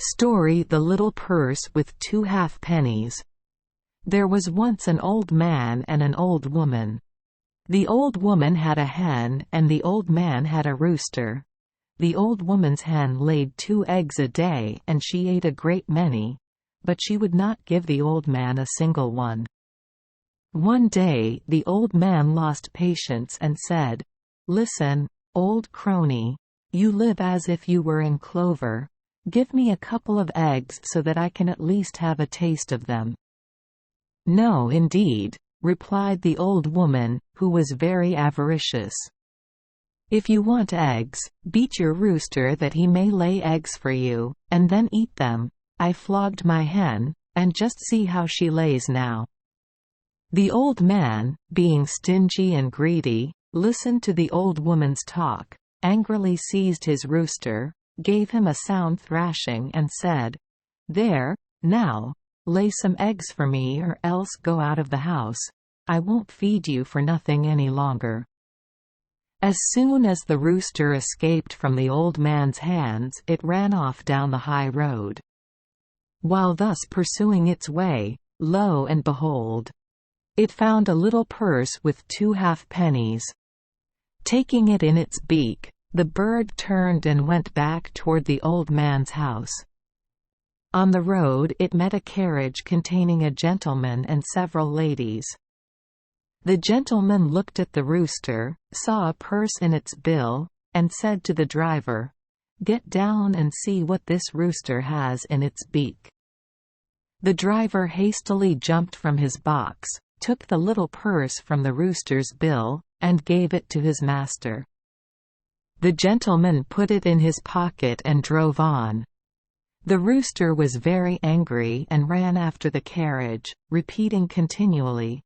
Story: The Little Purse with Two Halfpennies. There was once an old man and an old woman. The old woman had a hen, and the old man had a rooster. The old woman's hen laid 2 eggs a day, and she ate a great many, but she would not give the old man a single one. One day, the old man lost patience and said, "Listen, old crony, you live as if you were in clover. Give me a couple of eggs so that I can at least have a taste of them." "No, indeed," replied the old woman, who was very avaricious. "If you want eggs, beat your rooster that he may lay eggs for you, and then eat them. I flogged my hen, and just see how she lays now." The old man, being stingy and greedy, listened to the old woman's talk, angrily seized his rooster, gave him a sound thrashing, and said, "There, now, lay some eggs for me, or else go out of the house. I won't feed you for nothing any longer." As soon as the rooster escaped from the old man's hands, it ran off down the high road. While thus pursuing its way, lo and behold, it found a little purse with 2 halfpennies. Taking it in its beak, the bird turned and went back toward the old man's house. On the road it met a carriage containing a gentleman and several ladies. The gentleman looked at the rooster, saw a purse in its bill, and said to the driver, "Get down and see what this rooster has in its beak." The driver hastily jumped from his box, took the little purse from the rooster's bill, and gave it to his master. The gentleman put it in his pocket and drove on. The rooster was very angry and ran after the carriage, repeating continually,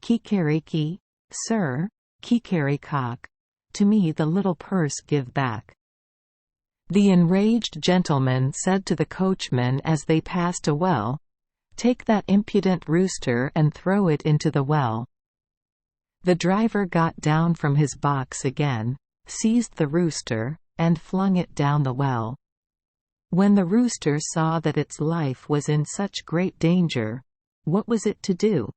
"Kikeriki, sir, kikerikock, to me the little purse give back." The enraged gentleman said to the coachman as they passed a well, "Take that impudent rooster and throw it into the well." The driver got down from his box again, seized the rooster, and flung it down the well. When the rooster saw that its life was in such great danger, what was it to do?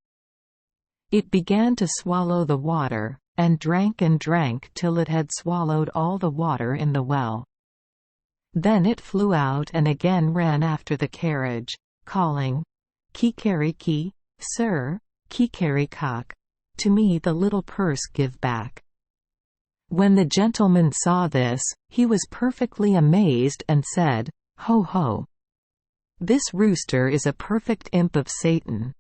It began to swallow the water, and drank till it had swallowed all the water in the well. Then it flew out and again ran after the carriage, calling, "Kikeriki, sir, kikerikock, to me the little purse give back." When the gentleman saw this, he was perfectly amazed and said, "Ho ho! This rooster is a perfect imp of Satan.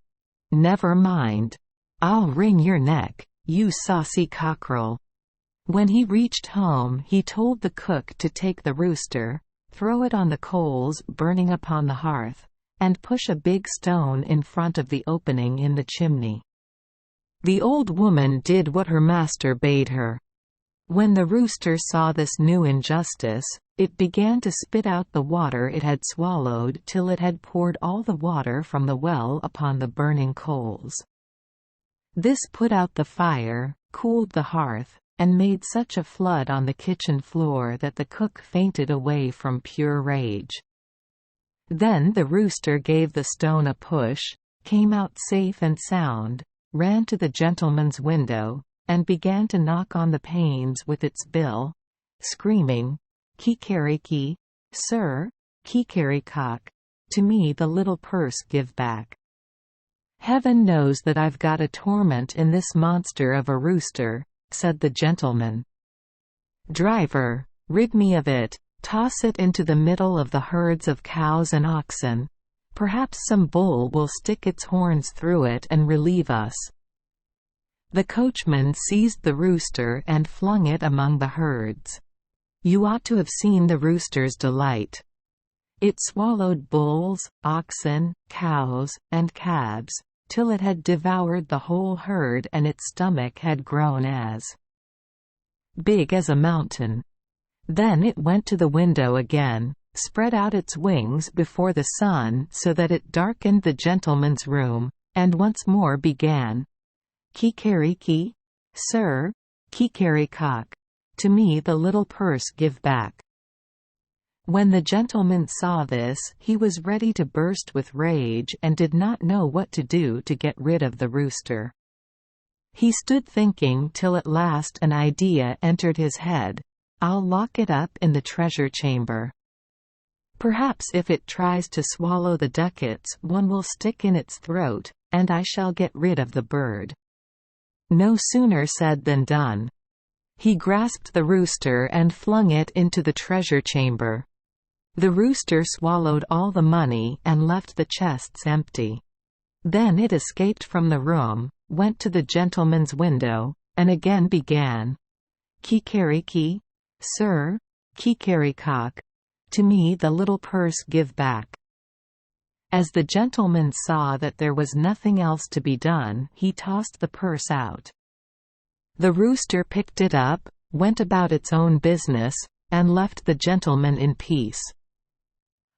Never mind. I'll wring your neck, you saucy cockerel." When he reached home he told the cook to take the rooster, throw it on the coals burning upon the hearth, and push a big stone in front of the opening in the chimney. The old woman did what her master bade her. When the rooster saw this new injustice, it began to spit out the water it had swallowed till it had poured all the water from the well upon the burning coals. This put out the fire, cooled the hearth, and made such a flood on the kitchen floor that the cook fainted away from pure rage. Then the rooster gave the stone a push, came out safe and sound, ran to the gentleman's window, and began to knock on the panes with its bill, screaming, "Kikeriki, sir, kikerikock, to me the little purse give back." "Heaven knows that I've got a torment in this monster of a rooster," said the gentleman. "Driver, rid me of it, toss it into the middle of the herds of cows and oxen. Perhaps some bull will stick its horns through it and relieve us." The coachman seized the rooster and flung it among the herds. You ought to have seen the rooster's delight. It swallowed bulls, oxen, cows, and calves, till it had devoured the whole herd and its stomach had grown as big as a mountain. Then it went to the window again, spread out its wings before the sun so that it darkened the gentleman's room, and once more began, "Kikeriki, sir, kikerikock, to me the little purse give back." When the gentleman saw this, he was ready to burst with rage and did not know what to do to get rid of the rooster. He stood thinking till at last an idea entered his head. "I'll lock it up in the treasure chamber. Perhaps if it tries to swallow the ducats, one will stick in its throat, and I shall get rid of the bird." No sooner said than done. He grasped the rooster and flung it into the treasure chamber. The rooster swallowed all the money and left the chests empty. Then it escaped from the room, went to the gentleman's window, and again began, "Kikariki, sir, kikarikock, to me the little purse give back." As the gentleman saw that there was nothing else to be done, he tossed the purse out. The rooster picked it up, went about its own business, and left the gentleman in peace.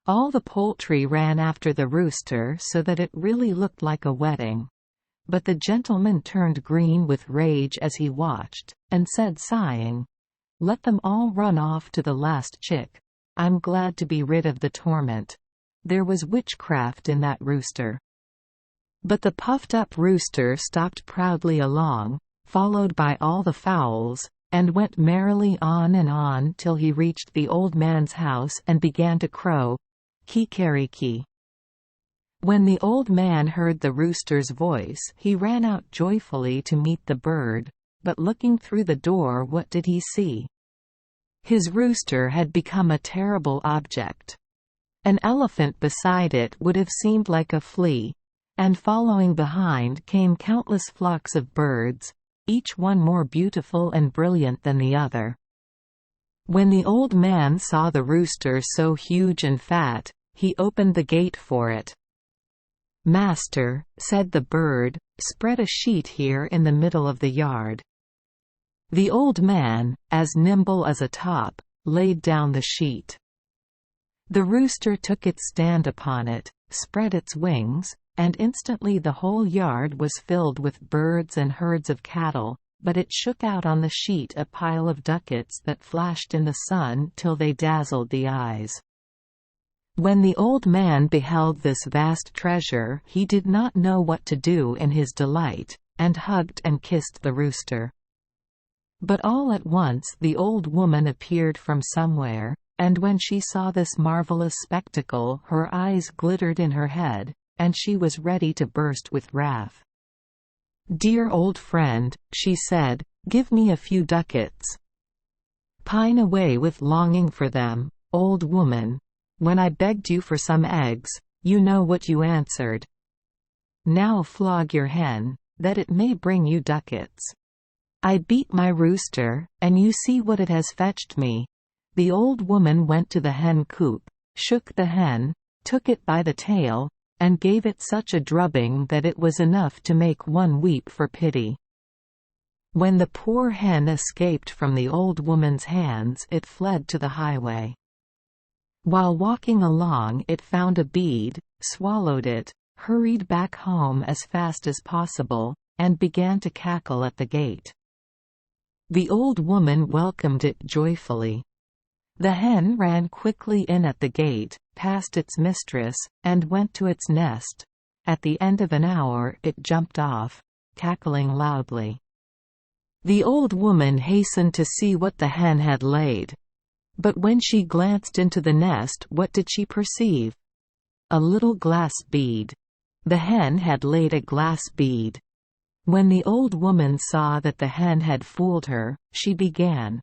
All the poultry ran after the rooster so that it really looked like a wedding. But the gentleman turned green with rage as he watched, and said sighing, "Let them all run off to the last chick. I'm glad to be rid of the torment. There was witchcraft in that rooster." But the puffed-up rooster stopped proudly along, followed by all the fowls, and went merrily on till he reached the old man's house and began to crow, "Kikariki." When the old man heard the rooster's voice, he ran out joyfully to meet the bird, but looking through the door, what did he see? His rooster had become a terrible object. An elephant beside it would have seemed like a flea, and following behind came countless flocks of birds, each one more beautiful and brilliant than the other. When the old man saw the rooster so huge and fat, he opened the gate for it. "Master," said the bird, "spread a sheet here in the middle of the yard." The old man, as nimble as a top, laid down the sheet. The rooster took its stand upon it, spread its wings, and instantly the whole yard was filled with birds and herds of cattle, but it shook out on the sheet a pile of ducats that flashed in the sun till they dazzled the eyes. When the old man beheld this vast treasure, he did not know what to do in his delight, and hugged and kissed the rooster. But all at once the old woman appeared from somewhere, and when she saw this marvelous spectacle, her eyes glittered in her head, and she was ready to burst with wrath. "Dear old friend," she said, "give me a few ducats." "Pine away with longing for them, old woman. When I begged you for some eggs, you know what you answered. Now flog your hen, that it may bring you ducats. I beat my rooster, and you see what it has fetched me." The old woman went to the hen coop, shook the hen, took it by the tail, and gave it such a drubbing that it was enough to make one weep for pity. When the poor hen escaped from the old woman's hands, it fled to the highway. While walking along, it found a bead, swallowed it, hurried back home as fast as possible, and began to cackle at the gate. The old woman welcomed it joyfully. The hen ran quickly in at the gate, past its mistress, and went to its nest. At the end of an hour it jumped off, cackling loudly. The old woman hastened to see what the hen had laid. But when she glanced into the nest, what did she perceive? A little glass bead. The hen had laid a glass bead. When the old woman saw that the hen had fooled her, she began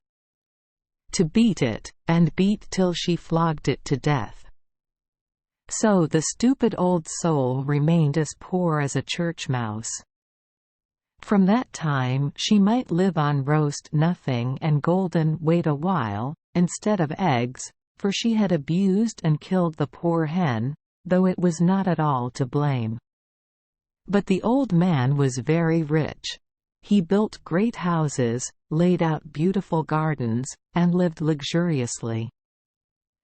to beat it, and beat till she flogged it to death. So the stupid old soul remained as poor as a church mouse. From that time she might live on roast nothing and golden wait a while, instead of eggs, for she had abused and killed the poor hen, though it was not at all to blame. But the old man was very rich. He built great houses, laid out beautiful gardens, and lived luxuriously.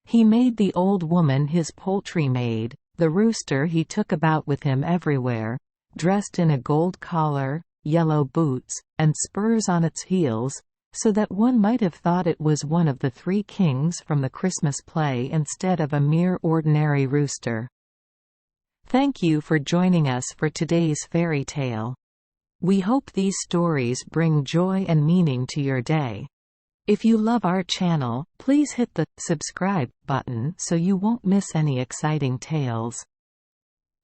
He made the old woman his poultry maid, the rooster he took about with him everywhere, dressed in a gold collar, yellow boots, and spurs on its heels, so that one might have thought it was one of the three kings from the Christmas play instead of a mere ordinary rooster. Thank you for joining us for today's fairy tale. We hope these stories bring joy and meaning to your day. If you love our channel, please hit the subscribe button so you won't miss any exciting tales.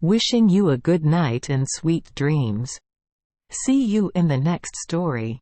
Wishing you a good night and sweet dreams. See you in the next story.